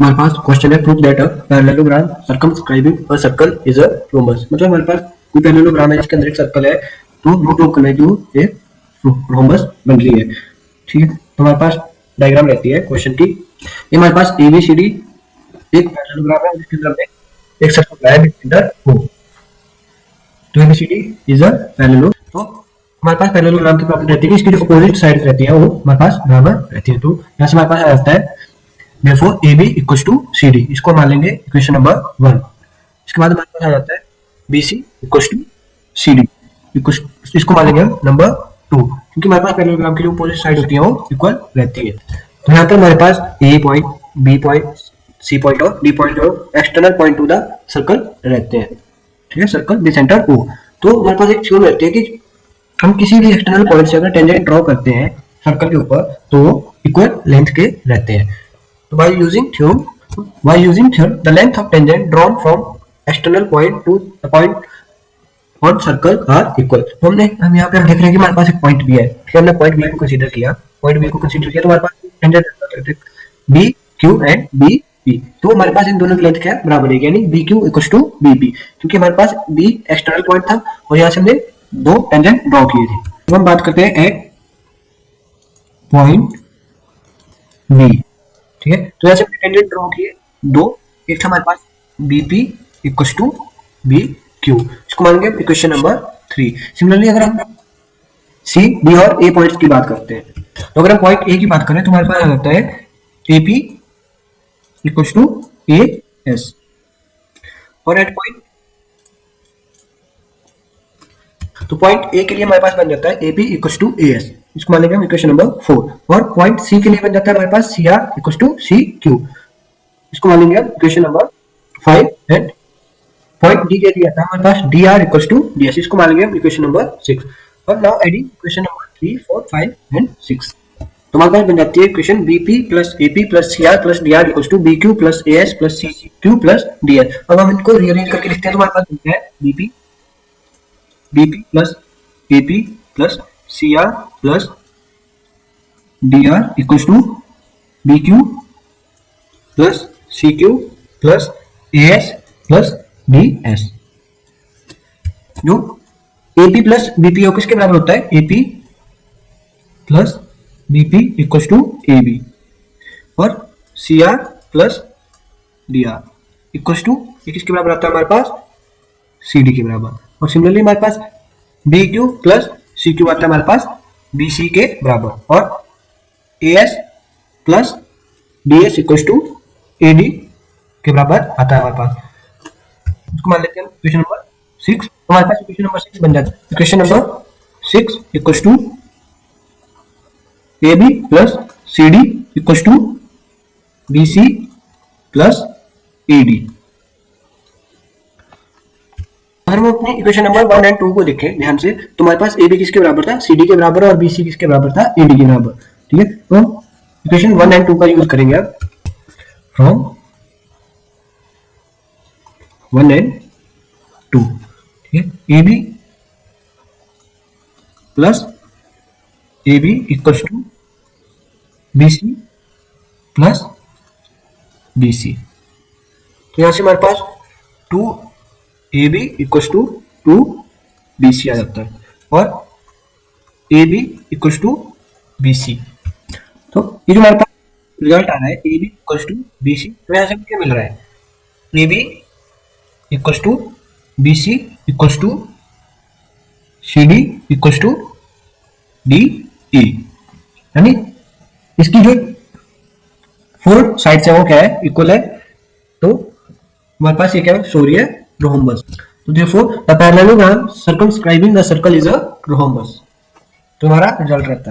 हमारे पास क्वेश्चन है, prove that a parallelogram circumscribing a circle is a rhombus. मतलब हमारे पास कोई पैरेललोग्राम है जिसके अंदर एक सर्कल है, तो वो प्रूव करना है कि वो एक रोम्बस बन रही है। ठीक है, तो हमारे पास डायग्राम रहती है क्वेश्चन की। ये हमारे पास ABCD एक पैरेललोग्राम है जिसके अंदर हमने एक सर्कल बनाया जिसके अंदर O। तो ABCD इज अ पैरेललोग्राम। तो हमारे पास पैरेललोग्राम की प्रॉपर्टी रहती है कि इसकी जो अपोजिट साइड रहती है वो हमारे पास बराबर रहती है। तो यहाँ से हमारे पास आ जाता है therefore AB equals to CD, इसको मान लेंगे इक्वेशन नंबर 1। इसके बाद हमारे पास आ जाता है BC equals to CD, इसको मान लेंगे हम नंबर 2, क्योंकि हमारे पास पैरेललोग्राम की जो अपोजिट साइड होती है वो इक्वल रहती है। तो यहाँ पर हमारे पास A point, B point, C point और D पॉइंट और external point two the circle रहते हैं। ठीक है, सर्कल द सेंटर O। तो हमारे पास एक थ्योरम रहती है कि हम किसी भी एक्सटर्नल पॉइंट से अगर टेंजेंट ड्रॉ करते हैं सर्कल के ऊपर तो वो इक्वल लेंथ के रहते हैं। So by using theorem, the length of tangent drawn from external point to the point on circle are equal। तो हम यहाँ पे हम देख रहे हैं कि हमारे पास एक पॉइंट भी है। फिर हमने पॉइंट बी को कंसीडर किया, तो हमारे पास tangent B Q and B P. तो हमारे पास इन दोनों की लेंथ क्या है, बराबर है, यानी B Q equal to B P, क्योंकि हमारे पास बी एक्सटर्नल पॉइंट था और यहाँ से हमने दो टेंजेंट ड्रॉ किए थे। तो हम बात करते हैं एट पॉइंट बी। ठीक है, तो ऐसे टेंजेंट ड्रॉ किए दो, एक था हमारे पास BP इक्वल टू BQ, इसको मानेंगे इक्वेशन नंबर 3। सिमिलरली अगर हम C, D और A पॉइंट्स की बात करते हैं, तो अगर हम पॉइंट A की बात करें तो हमारे पास आ जाता है AP इक्वल टू AS, और एट पॉइंट, तो पॉइंट A के लिए हमारे पास बन जाता है AP इक्वल टू AS, इसको मान लेंगे हम इक्वेशन नंबर 4। और पॉइंट C के लिए बन जाता है हमारे पास CR इक्वल टू CQ, इसको मान लेंगे हम equation number 5। And point D के लिए आता है हमारे पास DR इक्वल टू DS, इसको मान लेंगे हम इक्वेशन नंबर 6। और now adding equation number 3, 4, 5 and 6, तो हमारे पास बन जाती है equation BP plus AP plus CR plus DR equal to BQ plus AS plus CQ plus DS। अब हम इनको रीअरेंज करके लिखते हैं तो हमारे पास बनता है BP plus AP plus CR plus DR equal to BQ plus CQ plus AS plus DS। जो AP प्लस BP किसके बराबर होता है, AP plus BP equal to AB, और CR plus DR equal to ये किसके बराबर आता है हमारे पास, CD के बराबर। और सिमिलरली हमारे पास BQ प्लस CQ आता है हमारे पास BC के बराबर, और AS plus DS equal to AD के बराबर आता है हमारे पास। इसको मान लेते हैं इक्वेशन नंबर 6। हमारे पास इक्वेशन नंबर 6 बन जाता है, equation number 6 equal to AB plus CD equal to BC plus AD। अगर हम अपनी इक्वेशन नंबर 1 एंड 2 को देखें ध्यान से, तो हमारे पास AB किसके बराबर था, CD के बराबर, और BC किसके बराबर था, AD के बराबर। ठीक है, तो हम इक्वेशन 1 एंड 2 का यूज करेंगे अब, फ्रॉम 1 एंड 2। ठीक है, AB plus AB equal to BC plus BC। तो यहां से हमारे पास 2AB इक्वल टू 2BC आ जाता है, और AB इक्वल टू BC। तो ये जो हमारे पास रिजल्ट आ रहा है AB इक्वल टू BC, तो यहाँ से क्या मिल रहा है, AB equal to BC equal to CD equal to DE, यानी इसकी जो 4 साइड्स है वो क्या है, इक्वल है। तो हमारे पास ये क्या है, सॉरी है रोम्बस। तो therefore the parallelogram circumscribing the circle is a rhombus। तो हमारा रिजल्ट रहता है।